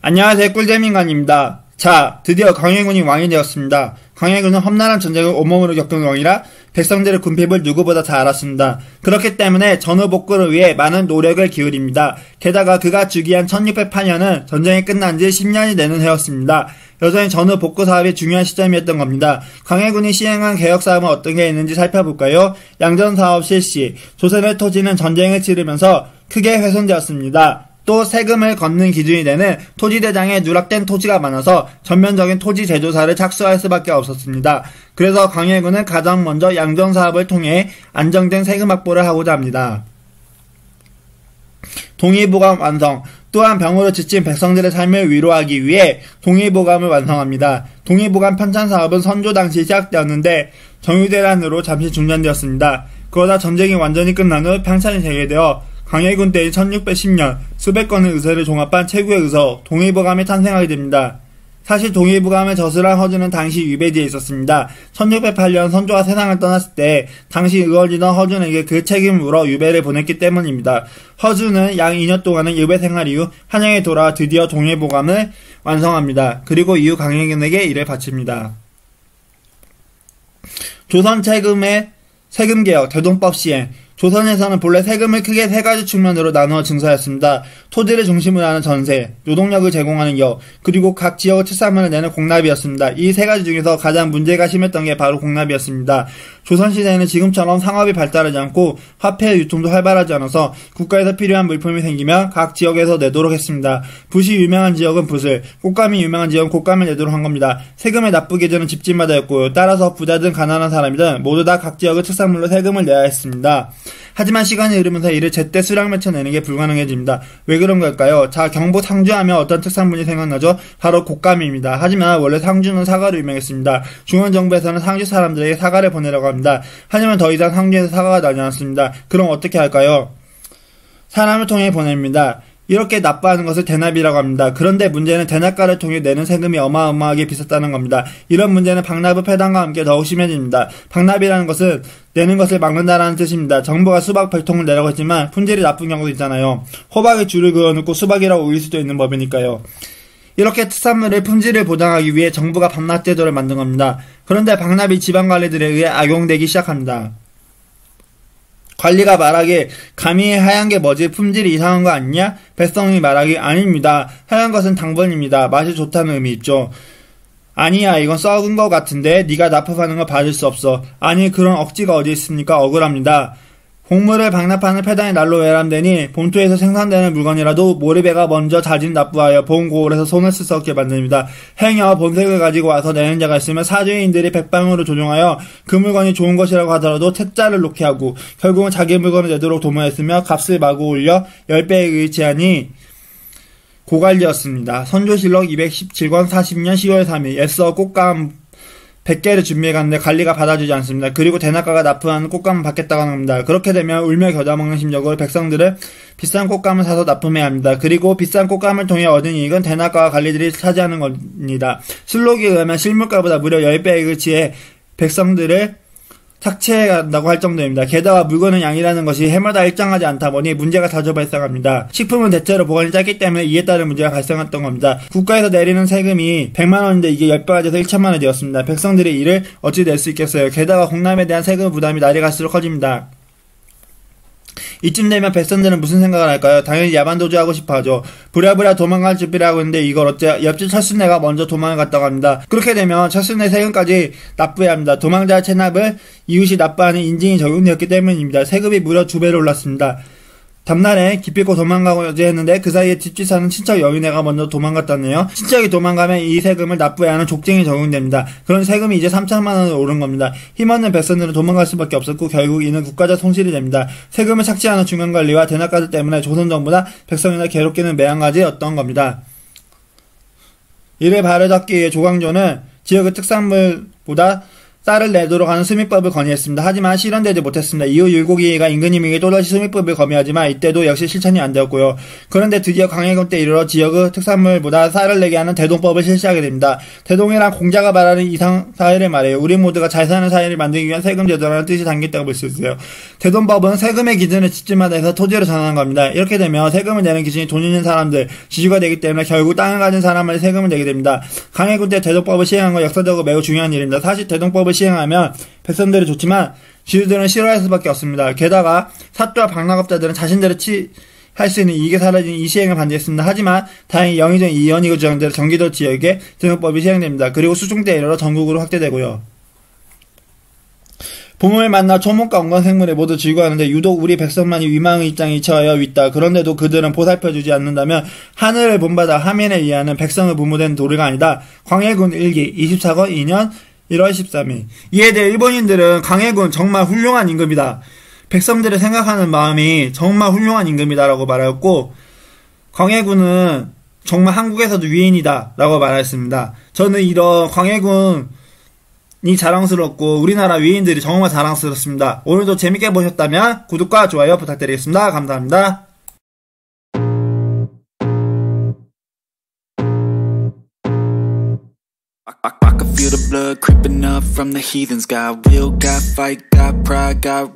안녕하세요, 꿀잼인간입니다. 자, 드디어 광해군이 왕이 되었습니다. 광해군은 험난한 전쟁을 온몸으로 겪은 왕이라 백성들의 군핍을 누구보다 잘 알았습니다. 그렇기 때문에 전후복구를 위해 많은 노력을 기울입니다. 게다가 그가 즉위한 1608년은 전쟁이 끝난 지 10년이 되는 해였습니다. 여전히 전후복구 사업이 중요한 시점이었던 겁니다. 광해군이 시행한 개혁사업은 어떤 게 있는지 살펴볼까요? 양전사업 실시. 조선의 토지는 전쟁을 치르면서 크게 훼손되었습니다. 또 세금을 걷는 기준이 되는 토지대장에 누락된 토지가 많아서 전면적인 토지 제조사를 착수할 수밖에 없었습니다. 그래서 광해군은 가장 먼저 양전사업을 통해 안정된 세금 확보를 하고자 합니다. 동의보감 완성. 또한 병으로 지친 백성들의 삶을 위로하기 위해 동의보감을 완성합니다. 동의보감 편찬사업은 선조 당시 시작되었는데 정유대란으로 잠시 중단되었습니다. 그러다 전쟁이 완전히 끝난 후 편찬이 재개되어 광해군 때인 1610년 수백 건의 의서를 종합한 최고의 의서 동의보감이 탄생하게 됩니다. 사실 동의보감을 저술한 허준은 당시 유배지에 있었습니다. 1608년 선조가 세상을 떠났을 때 당시 의원이던 허준에게 그 책임을 물어 유배를 보냈기 때문입니다. 허준은 약 2년 동안의 유배 생활 이후 한양에 돌아와 드디어 동의보감을 완성합니다. 그리고 이후 광해군에게 이를 바칩니다. 조선 세금의 세금개혁, 대동법 시행. 조선에서는 본래 세금을 크게 세 가지 측면으로 나누어 증서했습니다. 토지를 중심으로 하는 전세, 노동력을 제공하는 역, 그리고 각 지역의 특산물을 내는 공납이었습니다. 이 세 가지 중에서 가장 문제가 심했던 게 바로 공납이었습니다. 조선시대에는 지금처럼 상업이 발달하지 않고 화폐 유통도 활발하지 않아서 국가에서 필요한 물품이 생기면 각 지역에서 내도록 했습니다. 붓이 유명한 지역은 붓을, 꽃감이 유명한 지역은 꽃감을 내도록 한 겁니다. 세금의 납부 기준은 집집마다였고요. 따라서 부자든 가난한 사람이든 모두 다 각 지역의 특산물로 세금을 내야 했습니다. 하지만 시간이 흐르면서 이를 제때 수량매쳐 내는 게 불가능해집니다. 왜 그런 걸까요? 자, 경북 상주하면 어떤 특산물이 생각나죠? 바로 곶감입니다. 하지만 원래 상주는 사과로 유명했습니다. 중앙정부에서는 상주 사람들에게 사과를 보내려고 합니다. 하지만 더 이상 상주에서 사과가 나지 않습니다. 그럼 어떻게 할까요? 사람을 통해 보냅니다. 이렇게 납부하는 것을 대납이라고 합니다. 그런데 문제는 대납가를 통해 내는 세금이 어마어마하게 비쌌다는 겁니다. 이런 문제는 박납부 폐단과 함께 더욱 심해집니다. 박납이라는 것은 내는 것을 막는다라는 뜻입니다. 정부가 수박 100통을 내라고 했지만 품질이 나쁜 경우도 있잖아요. 호박에 줄을 그어놓고 수박이라고 우길 수도 있는 법이니까요. 이렇게 특산물의 품질을 보장하기 위해 정부가 박납 제도를 만든 겁니다. 그런데 박납이 지방관리들에 의해 악용되기 시작합니다. 관리가 말하기에 감히 하얀 게 뭐지? 품질이 이상한 거 아니냐? 백성이 말하기 아닙니다. 하얀 것은 당번입니다. 맛이 좋다는 의미 있죠. 아니야, 이건 썩은 거 같은데 네가 납품하는 거 받을 수 없어. 아니, 그런 억지가 어디 있습니까? 억울합니다. 곡물을 박납하는 폐단이 날로 외람되니 본토에서 생산되는 물건이라도 모리배가 먼저 자진 납부하여 본 고을에서 손을 쓸 수 없게 만듭니다. 행여 본색을 가지고 와서 내는 자가 있으면 사주인들이 백방으로 조종하여 그 물건이 좋은 것이라고 하더라도 퇴짜를 놓게 하고 결국은 자기 물건을 내도록 도모했으며 값을 마구 올려 10배에 의지하니 고갈되었습니다. 선조실록 217권 40년 10월 3일 애써 꽃감 100개를 준비해갔는데 관리가 받아주지 않습니다. 그리고 대납가가 납품하는 꽃감을 받겠다고 합니다. 그렇게 되면 울며 겨자 먹는 심정으로 백성들은 비싼 꽃감을 사서 납품해야 합니다. 그리고 비싼 꽃감을 통해 얻은 이익은 대납가와 관리들이 차지하는 겁니다. 실록에 의하면 실물가보다 무려 10배의 의치에 백성들을 착취해간다고 할 정도입니다. 게다가 물건의 양이라는 것이 해마다 일정하지 않다 보니 문제가 자주 발생합니다. 식품은 대체로 보관이 짧기 때문에 이에 따른 문제가 발생했던 겁니다. 국가에서 내리는 세금이 100만원인데 이게 10배가 돼서 1천만원이 되었습니다. 백성들이 이를 어찌 낼 수 있겠어요. 게다가 공납에 대한 세금 부담이 날이 갈수록 커집니다. 이쯤 되면 백성들은 무슨 생각을 할까요? 당연히 야반도주하고 싶어하죠. 부랴부랴 도망갈 준비를 하고 있는데 이걸 어째 옆집 철순애가 먼저 도망을 갔다고 합니다. 그렇게 되면 철순애 세금까지 납부해야 합니다. 도망자 체납을 이웃이 납부하는 인증이 적용되었기 때문입니다. 세금이 무려 2배로 올랐습니다. 다음날에 기필코 도망가고자 했는데 그 사이에 집집 사는 친척 여인애가 먼저 도망갔다네요. 친척이 도망가면 이 세금을 납부해야 하는 족증이 적용됩니다. 그런 세금이 이제 3천만원으로 오른 겁니다. 힘없는 백성들은 도망갈 수밖에 없었고 결국 이는 국가적 손실이 됩니다. 세금을 착취하는 중간관리와 대납가들 때문에 조선정부나 백성이나 괴롭기는 매한가지였던 겁니다. 이를 바로잡기 위해 조광조는 지역의 특산물보다 딸을 내도록 하는 수미법을 건의했습니다. 하지만 실현되지 못했습니다. 이후 율곡이가 임금님에게 또다시 수미법을 검의하지만 이때도 역시 실천이 안 되었고요. 그런데 드디어 광해군 때 이르러 지역의 특산물보다 쌀을 내게 하는 대동법을 실시하게 됩니다. 대동이란 공자가 말하는 이상 사회를 말해요. 우리 모두가 잘 사는 사회를 만들기 위한 세금 제도라는 뜻이 담겼다고 볼 수 있어요. 대동법은 세금의 기준을 집집마다 해서 토지로 정하는 겁니다. 이렇게 되면 세금을 내는 기준이 돈 있는 사람들, 지주가 되기 때문에 결국 땅을 가진 사람만이 세금을 내게 됩니다. 광해군 때 대동법을 시행한 건 역사적으로 매우 중요한 일입니다. 사실 대동법을 시행하면 백성들이 좋지만 지주들은 싫어할 수밖에 없습니다. 게다가 사또와 방랑업자들은 자신들의 할 수 있는 이익이 사라진 이 시행을 반대했습니다. 하지만 다행히 영의정 이연희 주장대로 경기도 지역에 대동법이 시행됩니다. 그리고 수중대에 이르러 전국으로 확대되고요. 봄을 만나 초목과 온갖생물에 모두 즐거워하는데 유독 우리 백성만이 위망의 입장에 처하여 있다. 그런데도 그들은 보살펴주지 않는다면 하늘을 본받아 하민에 의하는 백성의 부모된 도리가 아니다. 광해군 일기 24권 2년 1월 13일. 이에 대해 일본인들은 광해군 정말 훌륭한 임금이다. 백성들을 생각하는 마음이 정말 훌륭한 임금이다라고 말하였고, 광해군은 정말 한국에서도 위인이다 라고 말했습니다. 저는 이런 광해군이 자랑스럽고 우리나라 위인들이 정말 자랑스럽습니다. 오늘도 재밌게 보셨다면 구독과 좋아요 부탁드리겠습니다. 감사합니다. I can feel the blood creeping up from the heathens. Got will, got fight, got pride, got